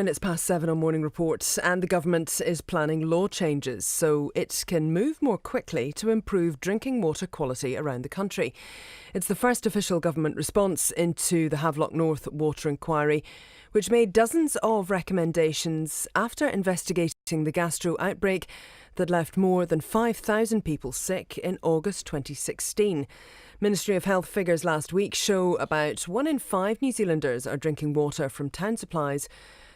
And it's past 7 on Morning Report, and the government is planning law changes so it can move more quickly to improve drinking water quality around the country. It's the first official government response into the Havelock North Water Inquiry, which made dozens of recommendations after investigating the gastro outbreak that left more than 5,000 people sick in August 2016. Ministry of Health figures last week show about 1 in 5 New Zealanders are drinking water from town supplies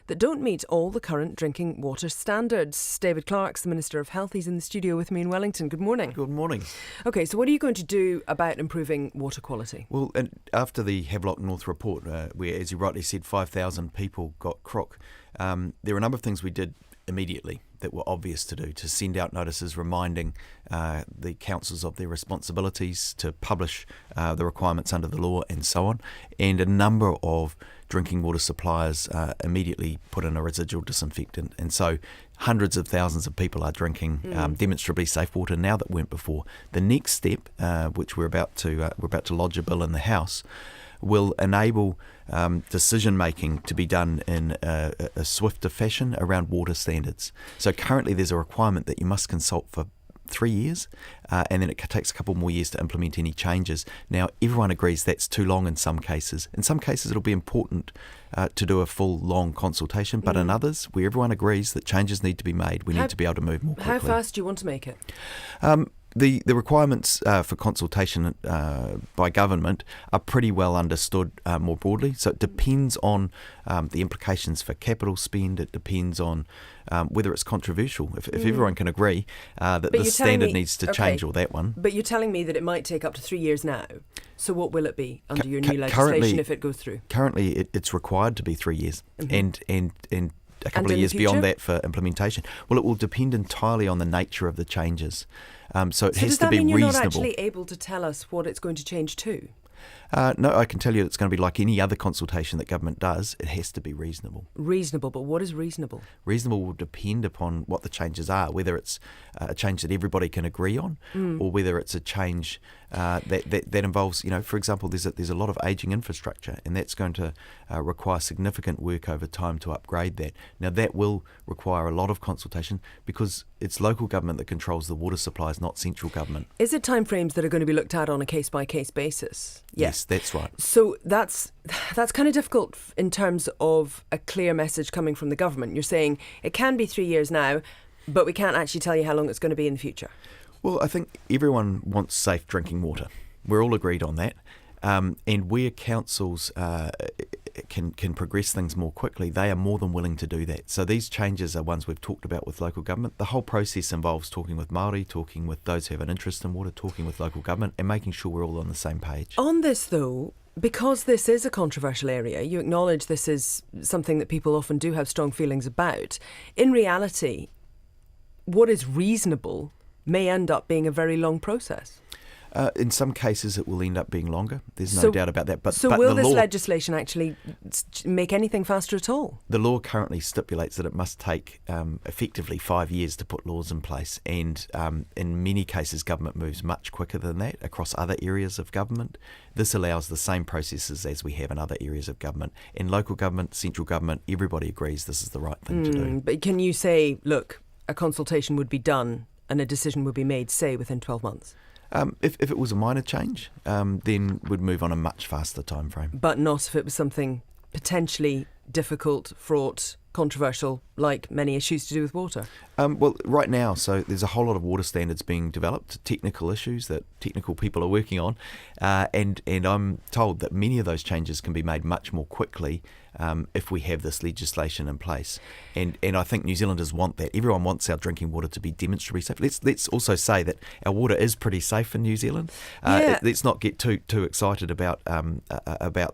that don't meet all the current drinking water standards. David Clark's the Minister of Health. He's in the studio with me in Wellington. Good morning. Good morning. OK, so what are you going to do about improving water quality? Well, and after the Havelock North report, where, as you rightly said, 5,000 people got crook, there were a number of things we did immediately that were obvious to do, to send out notices reminding the councils of their responsibilities, to publish the requirements under the law and so on. And a number of drinking water suppliers immediately put in a residual disinfectant. And so hundreds of thousands of people are drinking demonstrably safe water now that weren't before. The next step, which we're about to lodge a bill in the House, will enable decision making to be done in a swifter fashion around water standards. So currently there's a requirement that you must consult for 3 years, and then it takes a couple more years to implement any changes. Now, everyone agrees that's too long in some cases. In some cases, it'll be important to do a full, long consultation, but in others, where everyone agrees that changes need to be made, we need to be able to move more quickly. How fast do you want to make it? The requirements for consultation by government are pretty well understood more broadly. So it depends on the implications for capital spend. It depends on whether it's controversial. If everyone can agree that the standard needs to change or that one. But you're telling me that it might take up to 3 years now. So what will it be under your new legislation if it goes through? Currently, it's required to be 3 years. And a couple of years beyond that for implementation. Well, it will depend entirely on the nature of the changes. So it has to be reasonable. Does that mean you're not actually able to tell us what it's going to change to? No, I can tell you it's going to be like any other consultation that government does. It has to be reasonable. Reasonable, but what is reasonable? Reasonable will depend upon what the changes are, whether it's a change that everybody can agree on, or whether it's a change that involves, for example, there's a lot of ageing infrastructure, and that's going to require significant work over time to upgrade that. Now, that will require a lot of consultation because it's local government that controls the water supplies, not central government. Is it timeframes that are going to be looked at on a case-by-case basis? Yes, that's right. So that's kind of difficult in terms of a clear message coming from the government. You're saying it can be 3 years now, but we can't actually tell you how long it's going to be in the future. Well, I think everyone wants safe drinking water. We're all agreed on that. And where councils can progress things more quickly, they are more than willing to do that. So these changes are ones we've talked about with local government. The whole process involves talking with Māori, talking with those who have an interest in water, talking with local government, and making sure we're all on the same page. On this, though, because this is a controversial area, you acknowledge this is something that people often do have strong feelings about. In reality, what is reasonable may end up being a very long process. In some cases, it will end up being longer. There's no doubt about that. But will this legislation actually make anything faster at all? The law currently stipulates that it must take effectively 5 years to put laws in place. And in many cases, government moves much quicker than that across other areas of government. This allows the same processes as we have in other areas of government. In local government, central government, everybody agrees this is the right thing to do. But can you say, look, a consultation would be done and a decision would be made, say, within 12 months? If it was a minor change, then we'd move on a much faster time frame. But not if it was something potentially difficult, fraught, controversial, like many issues to do with water? Well, right now, so there's a whole lot of water standards being developed, technical issues that technical people are working on, and I'm told that many of those changes can be made much more quickly if we have this legislation in place. And I think New Zealanders want that. Everyone wants our drinking water to be demonstrably safe. Let's also say that our water is pretty safe in New Zealand. Let's not get too excited about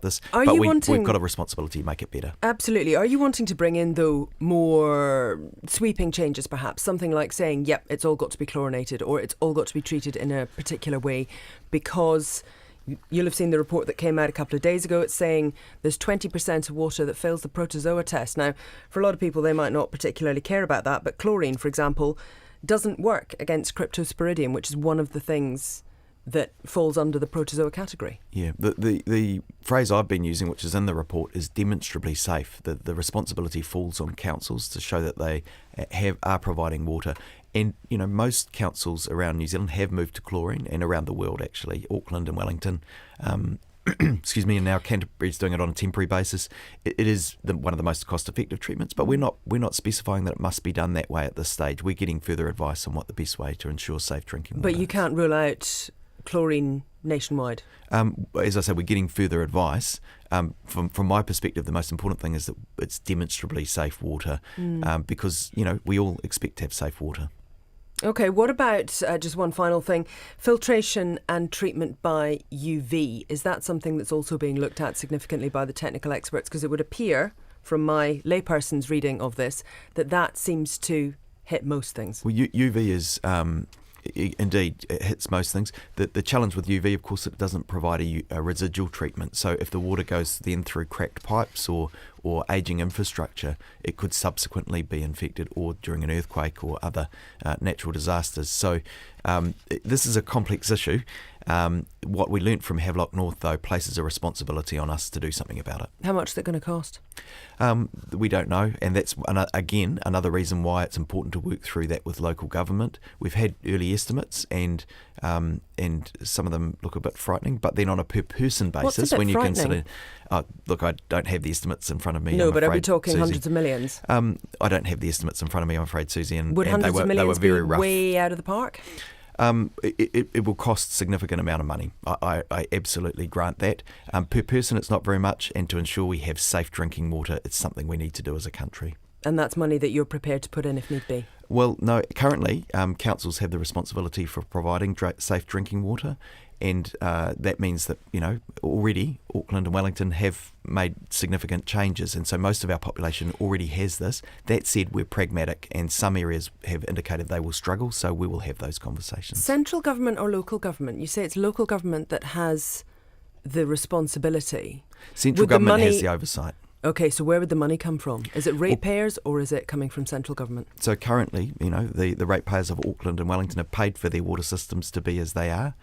this. We've got a responsibility to make it better. Absolutely. Are you wanting to bring in, though, more sweeping changes, perhaps? Something like saying, yep, it's all got to be chlorinated, or it's all got to be treated in a particular way, because you'll have seen the report that came out a couple of days ago. It's saying there's 20% of water that fails the protozoa test. Now, for a lot of people, they might not particularly care about that, but chlorine, for example, doesn't work against Cryptosporidium, which is one of the things that falls under the protozoa category. Yeah, the phrase I've been using, which is in the report, is demonstrably safe. The responsibility falls on councils to show that they are providing water. And, most councils around New Zealand have moved to chlorine, and around the world, actually. Auckland and Wellington, excuse me, and now Canterbury's doing it on a temporary basis. It is one of the most cost-effective treatments, but we're not specifying that it must be done that way at this stage. We're getting further advice on what the best way to ensure safe drinking water. But you can't rule out chlorine nationwide? As I said, we're getting further advice. From my perspective, the most important thing is that it's demonstrably safe water, because, we all expect to have safe water. OK, what about, just one final thing, filtration and treatment by UV? Is that something that's also being looked at significantly by the technical experts? Because it would appear, from my layperson's reading of this, that seems to hit most things. Well, UV is... Indeed, it hits most things. The challenge with UV, of course, it doesn't provide a residual treatment. So if the water goes then through cracked pipes or ageing infrastructure, it could subsequently be infected, or during an earthquake or other natural disasters. So this is a complex issue. What we learnt from Havelock North, though, places a responsibility on us to do something about it. How much is it going to cost? We don't know, and that's, again, another reason why it's important to work through that with local government. We've had early estimates, and some of them look a bit frightening, but then on a per-person basis, when you consider... look, I don't have the estimates in front of me. No, I'm but afraid, are we talking Susie. Hundreds of millions? I don't have the estimates in front of me, I'm afraid, Susie, and hundreds of millions they were very be rough. Way out of the park? It will cost a significant amount of money. I absolutely grant that. Per person, it's not very much, and to ensure we have safe drinking water, it's something we need to do as a country. And that's money that you're prepared to put in if need be? Well, no, currently councils have the responsibility for providing safe drinking water, and that means that, already Auckland and Wellington have made significant changes, and so most of our population already has this. That said, we're pragmatic, and some areas have indicated they will struggle, so we will have those conversations. Central government or local government? You say it's local government that has the responsibility. Central government has the oversight. OK, so where would the money come from? Is it ratepayers or is it coming from central government? So currently, the ratepayers of Auckland and Wellington have paid for their water systems to be as they are.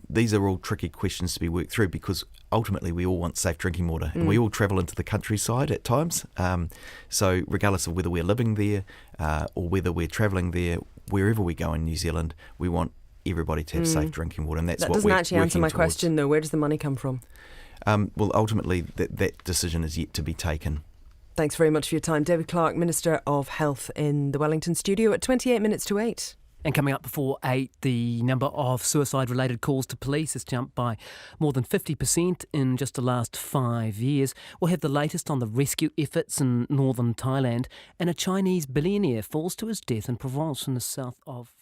These are all tricky questions to be worked through, because ultimately we all want safe drinking water, and we all travel into the countryside at times. So regardless of whether we're living there or whether we're travelling there, wherever we go in New Zealand, we want everybody to have safe drinking water, and that's what we're working towards. That doesn't actually answer my question, though. Where does the money come from? Well, ultimately, that decision is yet to be taken. Thanks very much for your time. David Clark, Minister of Health, in the Wellington studio at 28 minutes to 8. And coming up before 8, the number of suicide-related calls to police has jumped by more than 50% in just the last 5 years. We'll have the latest on the rescue efforts in northern Thailand, and a Chinese billionaire falls to his death in Provence in the south of